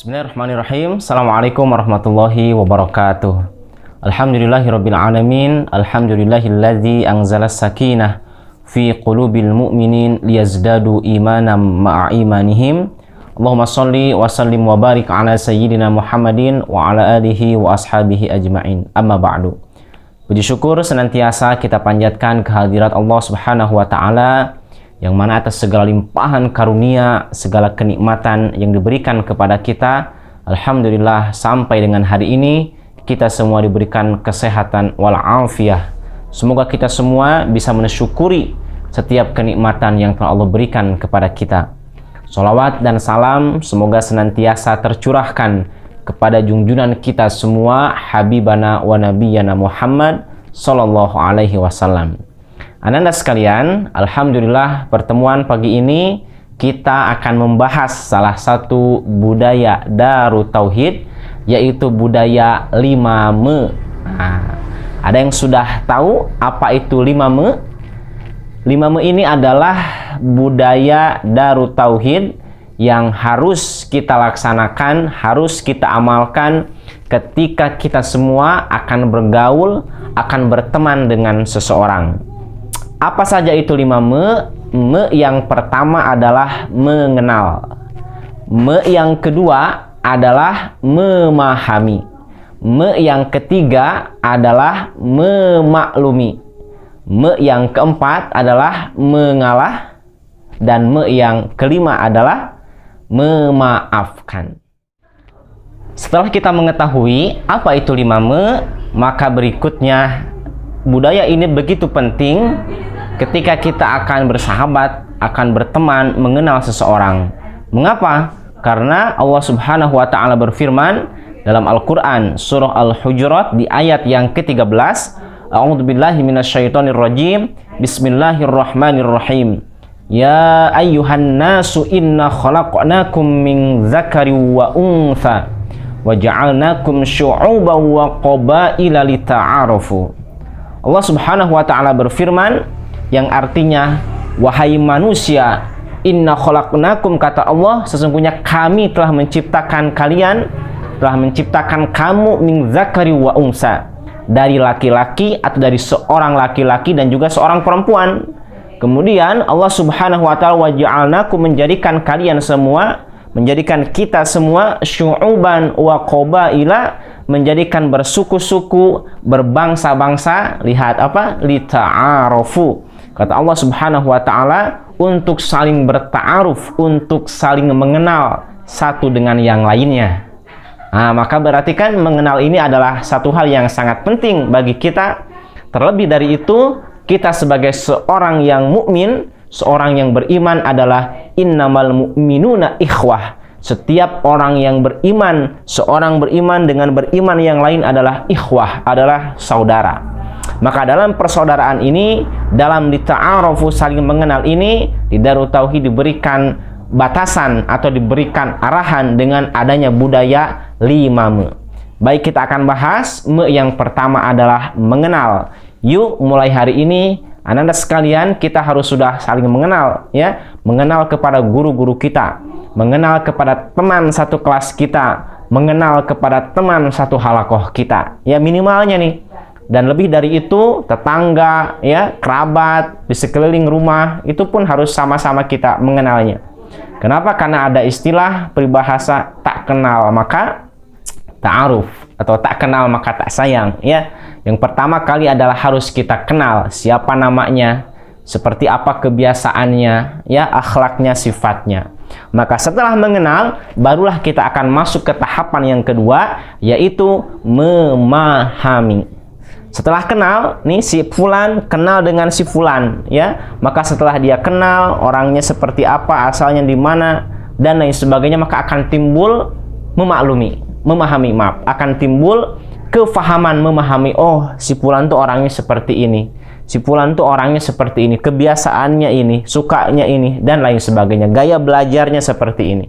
Bismillahirrahmanirrahim. Assalamualaikum warahmatullahi wabarakatuh. Alhamdulillahirabbil alamin. Alhamdulillahilladzi anzala sakinah fi qulubil mu'minin liyazdadu imanan ma'a imanihim. Allahumma shalli wa sallim wa barik ala sayyidina Muhammadin wa ala alihi wa ashabihi ajma'in. Amma ba'du. Puji syukur senantiasa kita panjatkan kehadirat Allah Subhanahu wa taala yang mana atas segala limpahan karunia, segala kenikmatan yang diberikan kepada kita, alhamdulillah sampai dengan hari ini kita semua diberikan kesehatan walafiat. Semoga kita semua bisa mensyukuri setiap kenikmatan yang telah Allah berikan kepada kita. Sholawat dan salam semoga senantiasa tercurahkan kepada junjungan kita semua, Habibana wa Nabiyana Muhammad sallallahu alaihi wasallam. Ananda sekalian, alhamdulillah pertemuan pagi ini kita akan membahas salah satu budaya Darut Tauhid, yaitu budaya 5Me. Ada yang sudah tahu apa itu 5Me? 5Me ini adalah budaya Darut Tauhid yang harus kita laksanakan, harus kita amalkan ketika kita semua akan bergaul, akan berteman dengan seseorang. Apa saja itu 5Me? Me yang pertama adalah mengenal. Me yang kedua adalah memahami. Me yang ketiga adalah memaklumi. Me yang keempat adalah mengalah. Dan me yang kelima adalah memaafkan. Setelah kita mengetahui apa itu 5Me, maka berikutnya budaya ini begitu penting ketika kita akan bersahabat, akan berteman, mengenal seseorang. Mengapa? Karena Allah Subhanahu wa taala berfirman dalam Al-Qur'an surah Al-Hujurat di ayat yang ke-13, A'udzubillahi minasyaitonirrajim. Bismillahirrahmanirrahim. Ya ayyuhan nasu inna khalaqnakum min dzakari wa untha wa ja'alnakum syu'uban wa qabaila lita'arafu. Allah Subhanahu wa taala berfirman yang artinya, wahai manusia, inna khalaqnakum, kata Allah, sesungguhnya kami telah menciptakan kalian, telah menciptakan kamu min dzakari wa unsa, dari laki-laki atau dari seorang laki-laki dan juga seorang perempuan. Kemudian Allah Subhanahu wa taala waja'alnakum, menjadikan kalian semua, menjadikan kita semua syu'uban wa qabaila, menjadikan bersuku-suku, berbangsa-bangsa. Lihat apa? Lita'arafu. Kata Allah Subhanahu wa taala, untuk saling berta'aruf, untuk saling mengenal satu dengan yang lainnya. Maka berarti kan mengenal ini adalah satu hal yang sangat penting bagi kita. Terlebih dari itu, kita sebagai seorang yang mukmin, seorang yang beriman adalah innamal mu'minuna ikhwah. Setiap orang yang beriman, seorang beriman dengan beriman yang lain adalah ikhwah, adalah saudara. Maka dalam persaudaraan ini, dalam dita'arufu, saling mengenal ini, di Darut Tauhid diberikan batasan atau diberikan arahan dengan adanya budaya 5Me. Baik, kita akan bahas Me yang pertama adalah mengenal. Yuk, mulai hari ini Anda sekalian, kita harus sudah saling mengenal, ya, mengenal kepada guru-guru kita, mengenal kepada teman satu kelas kita, mengenal kepada teman satu halakoh kita, ya, minimalnya nih. Dan lebih dari itu, tetangga, ya, kerabat di sekeliling rumah, itu pun harus sama-sama kita mengenalnya. Kenapa? Karena ada istilah peribahasa, tak kenal maka ta'aruf, atau tak kenal maka tak sayang, ya. Yang pertama kali adalah harus kita kenal siapa namanya, seperti apa kebiasaannya, ya, akhlaknya, sifatnya. Maka setelah mengenal, barulah kita akan masuk ke tahapan yang kedua, yaitu memahami. Setelah kenal, nih si fulan kenal dengan si fulan, ya. Maka setelah dia kenal orangnya seperti apa, asalnya di mana, dan lain sebagainya, maka akan timbul memahami, akan timbul kefahaman memahami. Oh, si fulan tuh orangnya seperti ini, si fulan tuh orangnya seperti ini, kebiasaannya ini, sukanya ini, dan lain sebagainya, gaya belajarnya seperti ini.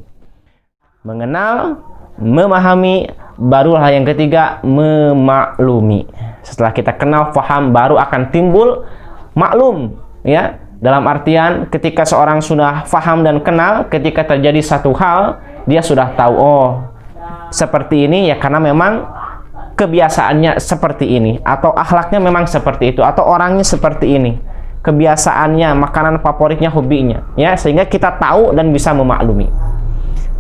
Mengenal, memahami, barulah yang ketiga memaklumi. Setelah kita kenal, faham, baru akan timbul maklum, ya. Dalam artian ketika seorang sudah faham dan kenal, ketika terjadi satu hal, dia sudah tahu, oh, seperti ini ya karena memang kebiasaannya seperti ini, atau akhlaknya memang seperti itu, atau orangnya seperti ini, kebiasaannya, makanan favoritnya, hobinya, ya, sehingga kita tahu dan bisa memaklumi.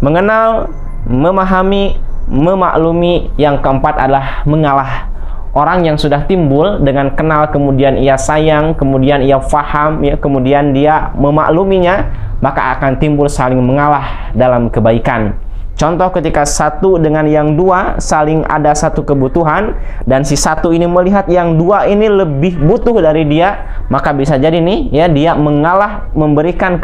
Mengenal, memahami, memaklumi. Yang keempat adalah mengalah. Orang yang sudah timbul dengan kenal, kemudian ia sayang, kemudian ia faham, ya, kemudian dia memakluminya, maka akan timbul saling mengalah dalam kebaikan. Contoh ketika satu dengan yang dua saling ada satu kebutuhan, dan si satu ini melihat yang dua ini lebih butuh dari dia, maka bisa jadi nih ya dia mengalah, memberikan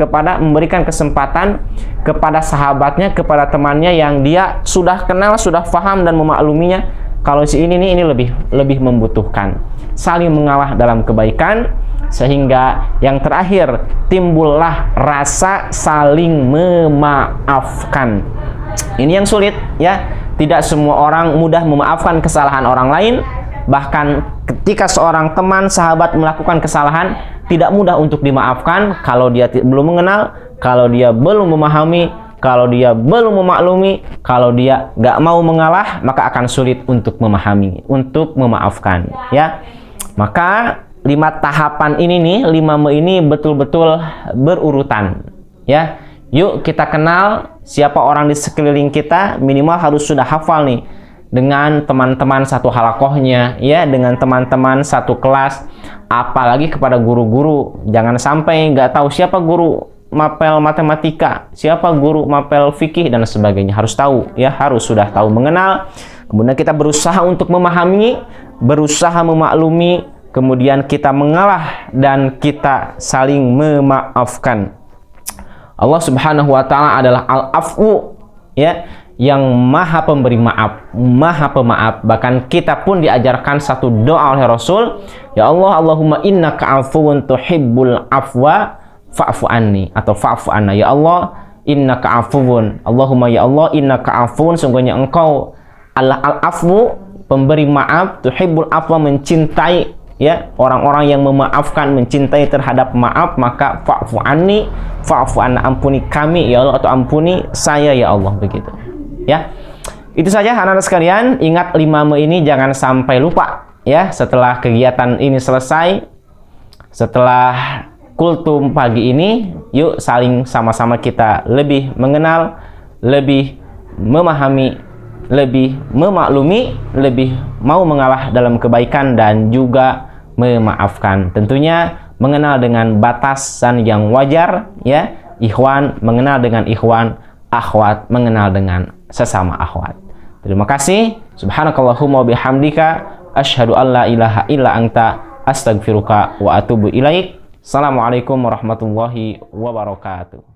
kesempatan kepada sahabatnya, kepada temannya yang dia sudah kenal, sudah faham dan memakluminya. Kalau si ini nih, ini lebih membutuhkan. Saling mengalah dalam kebaikan, sehingga yang terakhir timbullah rasa saling memaafkan. Ini yang sulit, ya. Tidak semua orang mudah memaafkan kesalahan orang lain. Bahkan ketika seorang teman, sahabat melakukan kesalahan, tidak mudah untuk dimaafkan kalau dia belum mengenal, kalau dia belum memahami, kalau dia belum memaklumi, kalau dia nggak mau mengalah, maka akan sulit untuk memahami, untuk memaafkan, ya. Maka 5 tahapan ini nih, 5 ini betul-betul berurutan, ya. Yuk kita kenal siapa orang di sekeliling kita, minimal harus sudah hafal nih dengan teman-teman satu halakohnya, ya, dengan teman-teman satu kelas, apalagi kepada guru-guru. Jangan sampai nggak tahu siapa guru mapel matematika, siapa guru mapel fikih dan sebagainya. Harus tahu, ya, harus sudah tahu, mengenal. Kemudian kita berusaha untuk memahami, berusaha memaklumi, kemudian kita mengalah dan kita saling memaafkan. Allah Subhanahu wa taala adalah Al-Afwu, ya, yang Maha Pemberi maaf, Maha Pemaaf. Bahkan kita pun diajarkan satu doa oleh Rasul, ya Allah, Allahumma innaka afuwun tuhibbul afwa fa'fu anni, atau fa'fu anna. Ya Allah, innaka afuwun, Allahumma ya Allah, innaka afuwun, sungguhnya engkau Allah al-afwu, pemberi maaf, tuhibbul afwa, mencintai, ya, orang-orang yang memaafkan, mencintai terhadap maaf, maka fa'fu anni, fa'fu anna, ampuni kami ya Allah, atau ampuni saya ya Allah, begitu, ya. Itu saja anak-anak sekalian. Ingat 5 ini jangan sampai lupa, ya. Setelah kegiatan ini selesai, setelah kultum pagi ini, yuk saling sama-sama kita lebih mengenal, lebih memahami, lebih memaklumi, lebih mau mengalah dalam kebaikan dan juga memaafkan. Tentunya mengenal dengan batasan yang wajar, ya. Ikhwan mengenal dengan ikhwan, akhwat mengenal dengan sesama akhwat. Terima kasih. Subhanakallahumma bihamdika asyhadu an la ilaha illa anta astaghfiruka wa atubu ilaik. Assalamualaikum warahmatullahi wabarakatuh.